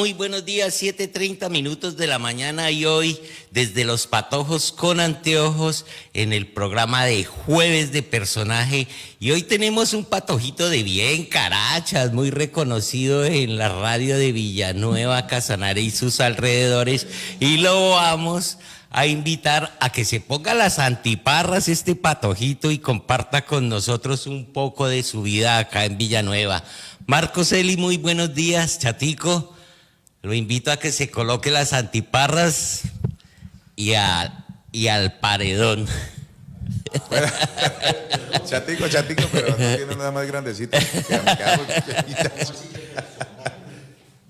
Muy buenos días, 7:30 de la mañana y hoy desde Los Patojos con Anteojos en el programa de Jueves de Personaje. Y hoy tenemos un patojito de bien carachas, muy reconocido en la radio de Villanueva, Casanare y sus alrededores. Y lo vamos a invitar a que se ponga las antiparras este patojito y comparta con nosotros un poco de su vida acá en Villanueva. Marcos Eli, muy buenos días, Chatico. Lo invito a que se coloque las antiparras y al paredón. Bueno, chatico, pero no tiene nada más grandecito.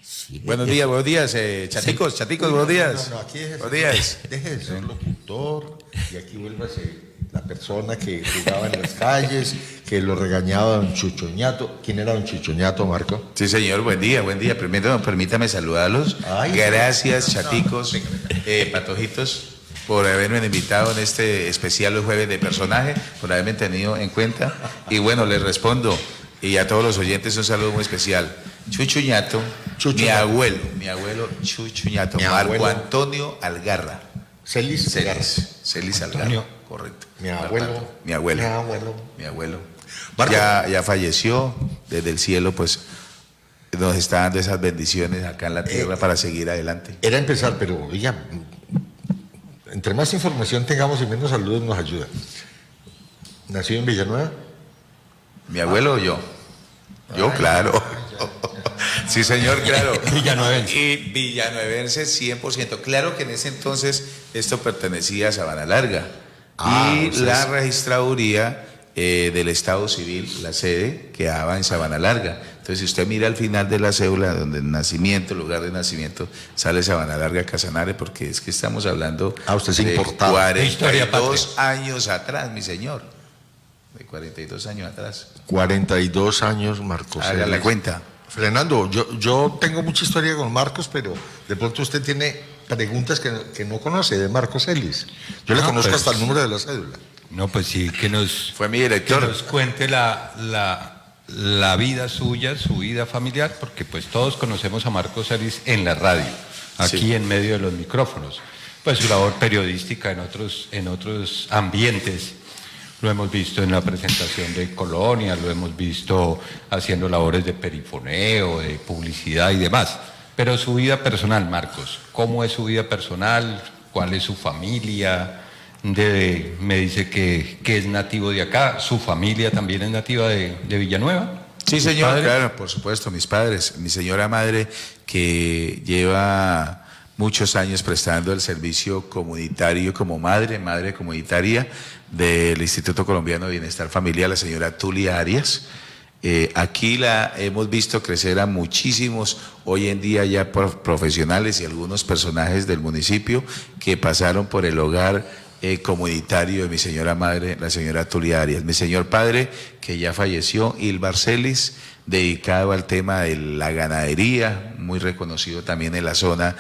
Sí. Buenos días, chaticos, buenos días. No, aquí es buenos días. Deje de ser locutor y aquí vuélvase la persona que jugaba en las calles, que lo regañaba don Chuchoñato. ¿Quién era don Chuchoñato, Marco? Sí, señor, buen día. Primero, permítame saludarlos. Ay, gracias, chaticos, patojitos, por haberme invitado en este especial Los Jueves de Personaje, por haberme tenido en cuenta. Y bueno, les respondo, y a todos los oyentes un saludo muy especial. Chuchuñato, mi abuelo Chuchuñato, Marco Antonio Algarra. Celis Algarra, correcto. Mi abuelo. Ya falleció, desde el cielo pues nos está dando esas bendiciones acá en la tierra para seguir adelante. Era empezar, pero oiga, entre más información tengamos y menos saludos nos ayuda. ¿Nacido en Villanueva? ¿Mi abuelo o yo? Yo, claro. Sí, señor, claro. Villanuevense. Y villanuevense 100%. Claro que en ese entonces esto pertenecía a Sabana Larga. La registraduría del Estado Civil, la sede, quedaba en Sabana Larga. Entonces, si usted mira al final de la cédula, donde el nacimiento, el lugar de nacimiento, sale Sabana Larga, Casanare, porque es que estamos hablando usted es de importado. 42 años atrás, mi señor. De 42 años atrás. 42 años, Marcos. Haga la cuenta. Fernando, yo tengo mucha historia con Marcos, pero de pronto usted tiene preguntas que no conoce de Marcos Ellis. Yo le conozco hasta el número de la cédula. No, pues sí, Fue mi director. Que nos cuente la vida suya, su vida familiar, porque pues todos conocemos a Marcos Ellis en la radio, aquí sí, en medio de los micrófonos. Pues su labor periodística en otros ambientes. Lo hemos visto en la presentación de Colonia, lo hemos visto haciendo labores de perifoneo, de publicidad y demás. Pero su vida personal, Marcos, ¿cómo es su vida personal? ¿Cuál es su familia? Me dice que es nativo de acá. ¿Su familia también es nativa de Villanueva? Sí, señor, padres? Claro, por supuesto, mis padres. Mi señora madre, que lleva muchos años prestando el servicio comunitario como madre comunitaria del Instituto Colombiano de Bienestar Familiar, la señora Tulia Arias. Aquí la hemos visto crecer a muchísimos, hoy en día ya profesionales y algunos personajes del municipio que pasaron por el hogar comunitario de mi señora madre, la señora Tulia Arias. Mi señor padre, que ya falleció, Ilvar Celis, dedicado al tema de la ganadería, muy reconocido también en la zona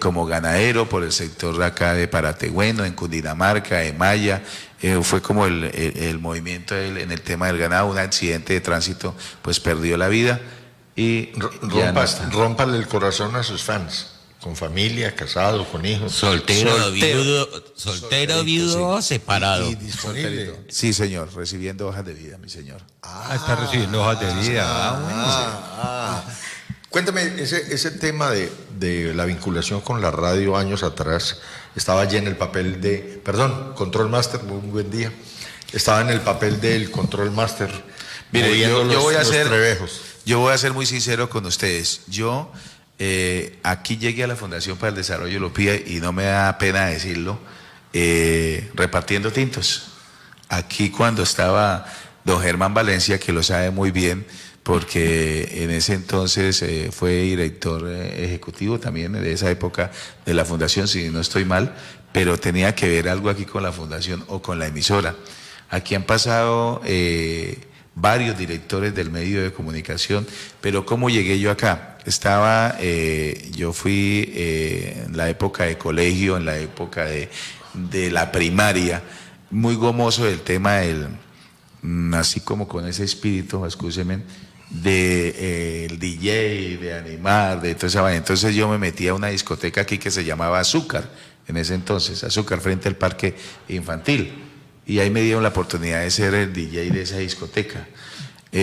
como ganadero por el sector de acá de Parategüeno, en Cundinamarca, de Maya. Fue como el movimiento en el tema del ganado. Un accidente de tránsito, pues perdió la vida y rómpale el corazón a sus fans. Con familia, casado, con hijos. Soltero, viudo, separado. Y disponible. Sí, señor, recibiendo hojas de vida, mi señor. Está recibiendo hojas de vida. Cuéntame, ese tema de la vinculación con la radio años atrás, estaba allí en el papel de, Control Master, muy buen día. Estaba en el papel del Control Master. Mire, yo voy a ser muy sincero con ustedes. Aquí llegué a la Fundación para el Desarrollo Lopía y no me da pena decirlo, repartiendo tintos. Aquí cuando estaba don Germán Valencia, que lo sabe muy bien, porque en ese entonces fue director ejecutivo también de esa época de la Fundación, si no estoy mal, pero tenía que ver algo aquí con la Fundación o con la emisora. Aquí han pasado varios directores del medio de comunicación, pero ¿cómo llegué yo acá? Yo fui en la época de colegio, en la época de la primaria, muy gomoso del tema así como con ese espíritu, excúsenme, el DJ, de animar, de toda esa vaina. Entonces yo me metí a una discoteca aquí que se llamaba Azúcar, en ese entonces, Azúcar, frente al parque infantil. Y ahí me dieron la oportunidad de ser el DJ de esa discoteca.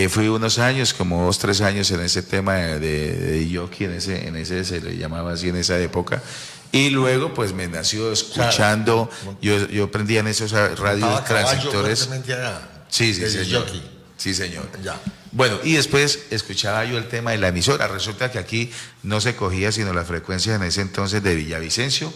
Fui unos años, como 2, 3 años en ese tema de jockey, en ese se le llamaba así en esa época. Y luego pues me nació escuchando, yo prendía en esos radios transitores. Sí, señor. Sí, señor. Ya. Bueno, y después escuchaba yo el tema de la emisora. Resulta que aquí no se cogía sino la frecuencia en ese entonces de Villavicencio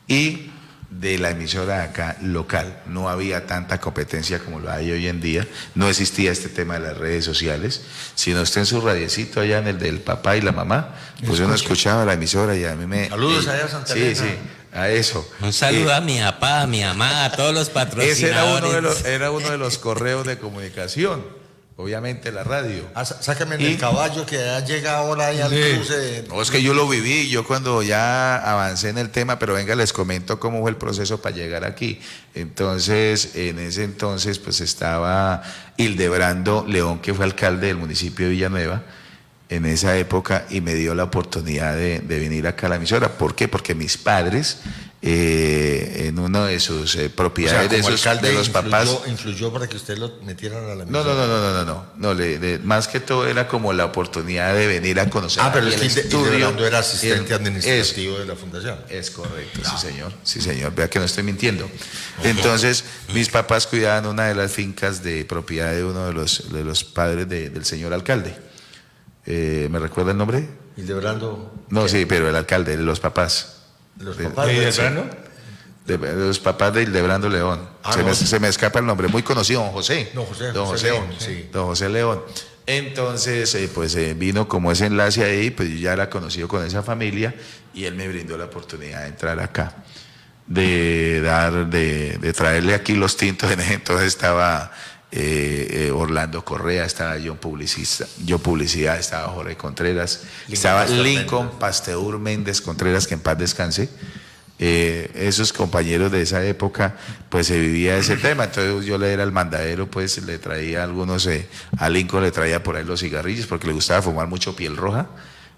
y de la emisora acá local. No había tanta competencia como lo hay hoy en día. No existía este tema de las redes sociales. Si no está en su radiecito allá en el del papá y la mamá, pues uno escuchaba la emisora y a mí me... Saludos allá a Santa Elena. Sí, a eso. Un saludo a mi papá, a mi mamá, a todos los patrocinadores. Ese era uno de los correos de comunicación. Obviamente la radio. Sácame el caballo que ya llega ahora ahí al cruce. No, es que yo lo viví, yo cuando ya avancé en el tema, pero venga, les comento cómo fue el proceso para llegar aquí. Entonces, en ese entonces, pues estaba Hildebrando León, que fue alcalde del municipio de Villanueva, en esa época, y me dio la oportunidad de venir acá a la emisora. ¿Por qué? Porque mis padres, en una de sus propiedades, o sea, de los papás... ¿Influyó para que usted lo metieran a la emisora? No, más que todo era como la oportunidad de venir a conocer. Pero el estudio era asistente administrativo de la fundación. Es correcto, sí señor, vea que no estoy mintiendo. Entonces, mis papás cuidaban una de las fincas de propiedad de uno de los padres del señor alcalde. ¿Me recuerda el nombre? Hildebrando. No, sí, pero el alcalde, de los papás. ¿Los papás de Hildebrando? De los papás de Hildebrando León. Se me escapa el nombre, muy conocido, don José. Don José León, sí. Don José León. Entonces, vino como ese enlace ahí, pues yo ya era conocido con esa familia y él me brindó la oportunidad de entrar acá, de traerle aquí los tintos. Entonces estaba Orlando Correa, estaba yo Publicidad, estaba Jorge Contreras, estaba Lincoln Pasteur Méndez Contreras, que en paz descanse. Esos compañeros de esa época, pues se vivía ese tema. Entonces yo le era el mandadero, pues le traía algunos, a Lincoln le traía por ahí los cigarrillos porque le gustaba fumar mucho piel roja.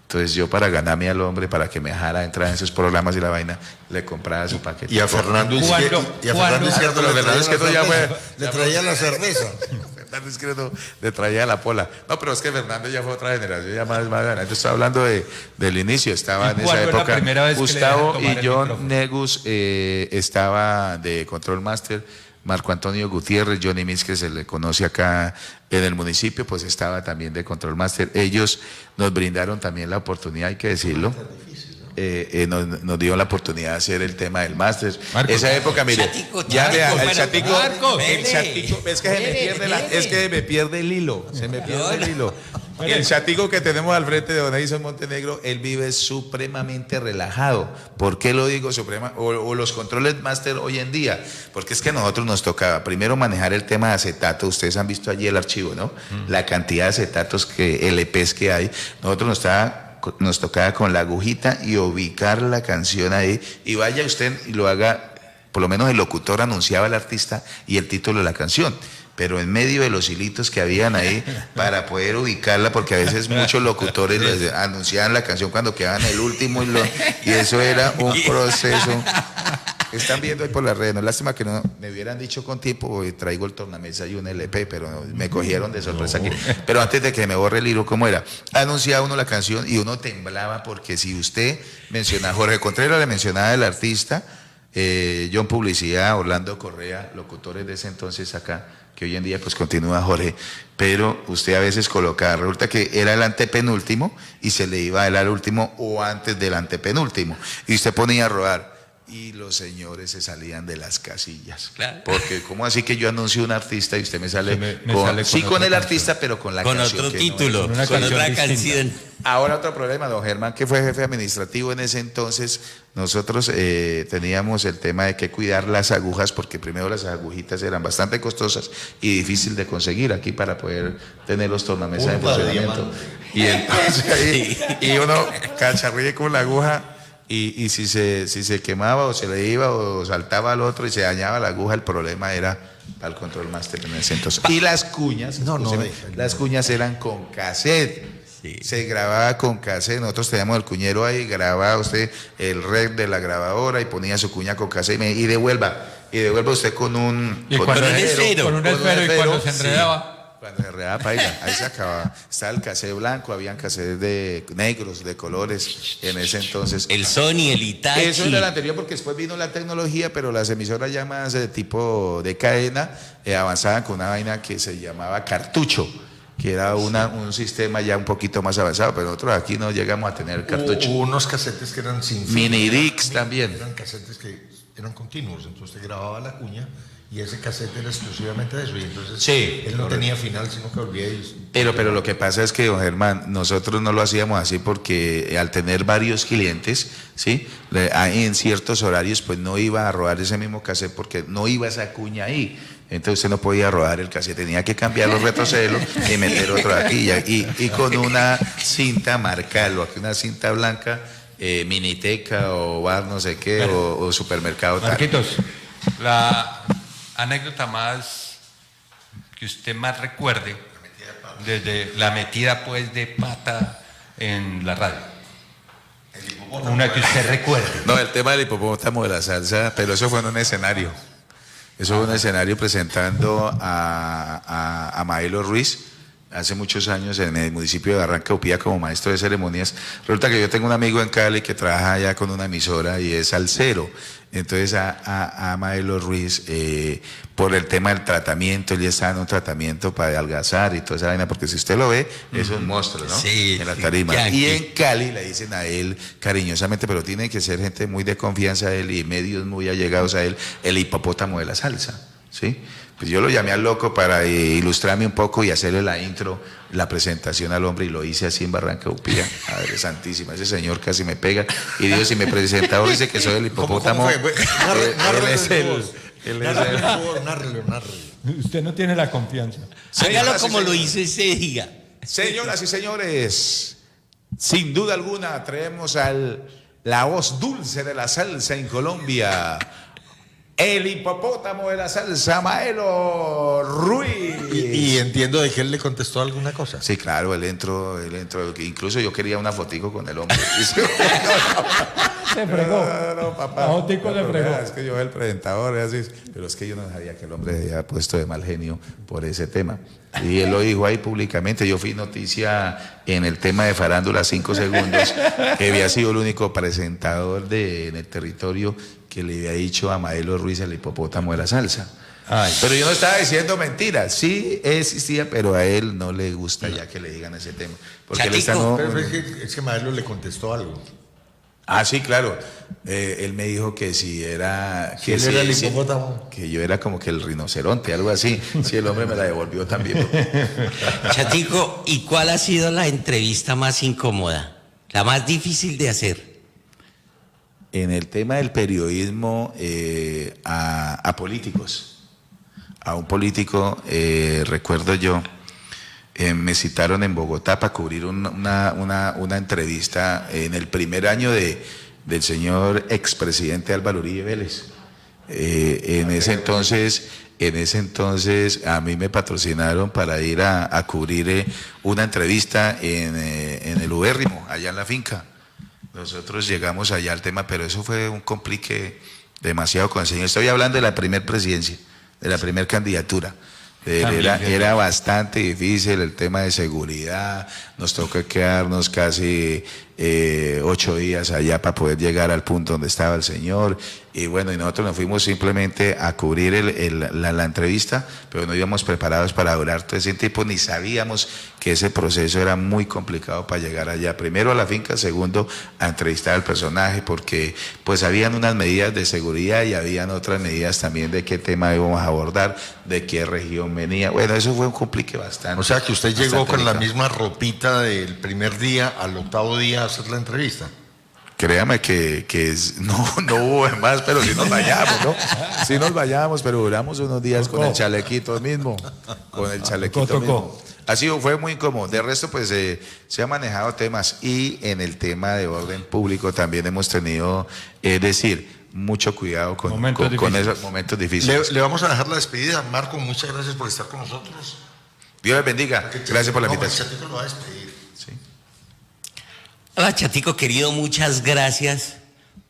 Entonces yo, para ganarme al hombre, para que me dejara entrar en sus programas y la vaina, le compraba su paquete. Y a Fernando Izquierdo le traía la cerveza. Fernando Izquierdo le traía la pola. No, pero es que Fernando ya fue otra generación, ya más grande. Entonces estoy hablando del inicio, estaba en esa época Gustavo y John Negus, estaba de Control Master. Marco Antonio Gutiérrez, Johnny Mix, que se le conoce acá en el municipio, pues estaba también de Control Master. Ellos nos brindaron también la oportunidad, hay que decirlo, nos dio la oportunidad de hacer el tema del máster. Esa época, mire, el chatico, es que me pierde el hilo, El chatico que tenemos al frente de Don Edison Montenegro, él vive supremamente relajado. ¿Por qué lo digo suprema? O los controles máster hoy en día, porque es que a nosotros nos tocaba primero manejar el tema de acetato. Ustedes han visto allí el archivo, ¿no? La cantidad de acetatos, LPs que hay. Nosotros nos tocaba con la agujita y ubicar la canción ahí, y vaya usted y lo haga. Por lo menos el locutor anunciaba al artista y el título de la canción, pero en medio de los hilitos que habían ahí para poder ubicarla, porque a veces muchos locutores les anunciaban la canción cuando quedaban el último y eso era un proceso. Están viendo ahí por las redes, no, lástima que no me hubieran dicho con tiempo, traigo el tornamesa y un LP, pero me cogieron de sorpresa aquí. Pero antes de que me borre el hilo, ¿cómo era? Anunciaba uno la canción y uno temblaba, porque si usted mencionaba, Jorge Contreras le mencionaba el artista, John Publicidad, Orlando Correa, locutores de ese entonces acá, que hoy en día pues continúa Jorge, pero usted a veces colocaba, resulta que era el antepenúltimo y se le iba a él al último o antes del antepenúltimo, y usted ponía a rodar. Y los señores se salían de las casillas. Claro. Porque ¿cómo así que yo anuncio un artista y usted me sale con el artista, pero con la canción? Con otro título, con otra canción. Ahora otro problema, don Germán, que fue jefe administrativo en ese entonces, nosotros teníamos el tema de que cuidar las agujas, porque primero las agujitas eran bastante costosas y difícil de conseguir aquí para poder tener los tornamesas en funcionamiento. Y entonces ahí, y uno cacharríe con la aguja. Y si se quemaba o se le iba o saltaba al otro y se dañaba la aguja, el problema era al control master en ese entonces. Y las cuñas, No, escúcheme, las cuñas eran con cassette. Sí. Se grababa con cassette, nosotros teníamos el cuñero ahí, grababa usted el rec de la grabadora y ponía su cuña con cassette y devuelva usted con un... Y con cuando un esfero, con un esfero y cuando se enredaba. cuando se enredaba, paila, ahí se acababa. Estaba el cassette blanco, habían cassettes de negros, de colores en ese entonces. El Sony, el Itachi. Eso era el anterior porque después vino la tecnología, pero las emisoras ya más de tipo de cadena avanzaban con una vaina que se llamaba cartucho, que era un sistema ya un poquito más avanzado, pero nosotros aquí no llegamos a tener cartucho. Hubo unos casetes que eran sin fin. Mini discs también. Eran casetes que eran continuos, entonces usted grababa la cuña y ese casete era exclusivamente de eso. Y entonces Sí, él no tenía final, sino que volvía y... Pero lo que pasa es que, don Germán, nosotros no lo hacíamos así porque al tener varios clientes, ¿sí? En ciertos horarios, pues no iba a rodar ese mismo cassette porque no iba esa cuña ahí. Entonces usted no podía rodar el cassette, tenía que cambiarlo, retrocederlo y meter otro aquí. Y con una cinta, marcarlo, aquí una cinta blanca, Miniteca o bar no sé qué, o supermercado tal. Marquitos, la anécdota más que usted más recuerde desde la metida pues de pata en la radio. Una que usted recuerde. No, el tema del hipopótamo de la salsa, pero eso fue en un escenario. Eso fue un escenario presentando a Maelo Ruiz hace muchos años en el municipio de Barranca Upía como maestro de ceremonias. Resulta que yo tengo un amigo en Cali que trabaja allá con una emisora y es salsero. Entonces a Maelo Ruiz, por el tema del tratamiento, él ya estaba en un tratamiento para adelgazar y toda esa vaina, porque si usted lo ve, es un monstruo, ¿no? Sí, en la tarima. yankee. Y en Cali le dicen a él cariñosamente, pero tiene que ser gente muy de confianza de él y medios muy allegados a él, el hipopótamo de la salsa, ¿sí? Pues yo lo llamé al loco para ilustrarme un poco y hacerle la intro, la presentación al hombre, y lo hice así en Barranca Upía. Madre santísima, ese señor casi me pega. Y digo, si mi presentador dice que soy el hipopótamo, ¿Cómo fue? él es el... Nárrelo. Usted no tiene la confianza. Hágalo Señoras y como lo señores. hizo ese día. Señoras y señores, sin duda alguna traemos la voz dulce de la salsa en Colombia, el hipopótamo de la salsa, Maelo Ruiz. Y entiendo de que él le contestó alguna cosa. Sí, claro, él entró, incluso yo quería una fotico con el hombre. Se fregó. No, papá. La fotico se fregó. Es que yo el presentador, es así, pero es que yo no sabía que el hombre había puesto de mal genio por ese tema. Y él lo dijo ahí públicamente. Yo fui noticia en el tema de Farándula 5 segundos, que había sido el único presentador en el territorio que le había dicho a Maelo Ruiz el hipopótamo de la salsa. Ay. Pero yo no estaba diciendo mentiras, sí existía, pero a él no le gusta ya que le digan ese tema. Porque él está Chatico. Pero es que Maelo le contestó algo. Ah, sí, claro. Él me dijo que si era... Si él era el hipopótamo. Que yo era como que el rinoceronte, algo así. Sí, el hombre me la devolvió también. Chatico, ¿y cuál ha sido la entrevista más incómoda? La más difícil de hacer. En el tema del periodismo a políticos. A un político, recuerdo yo, me citaron en Bogotá para cubrir una entrevista en el primer año del señor expresidente Álvaro Uribe Vélez. En ese entonces a mí me patrocinaron para ir a cubrir una entrevista en el Ubérrimo, allá en la finca. Nosotros llegamos allá al tema, pero eso fue un complique demasiado con el señor. Estoy hablando de la primera presidencia, de la primera candidatura. Era bastante difícil el tema de seguridad, nos tocó quedarnos casi 8 días allá para poder llegar al punto donde estaba el señor, y bueno, y nosotros nos fuimos simplemente a cubrir la entrevista, pero no íbamos preparados para durar todo ese tiempo, ni sabíamos que ese proceso era muy complicado para llegar allá, primero a la finca, segundo a entrevistar al personaje, porque pues habían unas medidas de seguridad y habían otras medidas también de qué tema íbamos a abordar, de qué región venía. Bueno, eso fue un complique bastante. O sea que usted llegó bastante con la delicado. misma ropita del primer día al octavo día a hacer la entrevista. Créame que no hubo más, pero sí nos bañamos, ¿no? Sí nos bañamos, pero duramos unos días con el chalequito mismo. Con el chalequito mismo. Así fue muy incómodo. De resto, pues se han manejado temas, y en el tema de orden público también hemos tenido, es decir, mucho cuidado con Momentos esos momentos difíciles. Le vamos a dejar la despedida. Marco, muchas gracias por estar con nosotros. Dios les bendiga. Gracias por la invitación. Chatico lo va a despedir. Sí. Hola Chatico querido, muchas gracias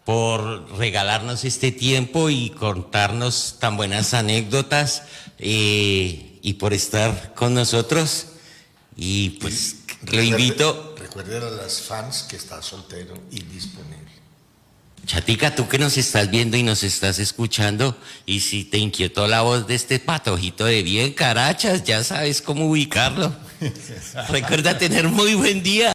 por regalarnos este tiempo y contarnos tan buenas anécdotas y por estar con nosotros. Y pues lo invito. Recuerden a las fans que está soltero y disponible. Chatica, tú que nos estás viendo y nos estás escuchando, y si te inquietó la voz de este patojito de bien carachas, ya sabes cómo ubicarlo. Recuerda tener muy buen día.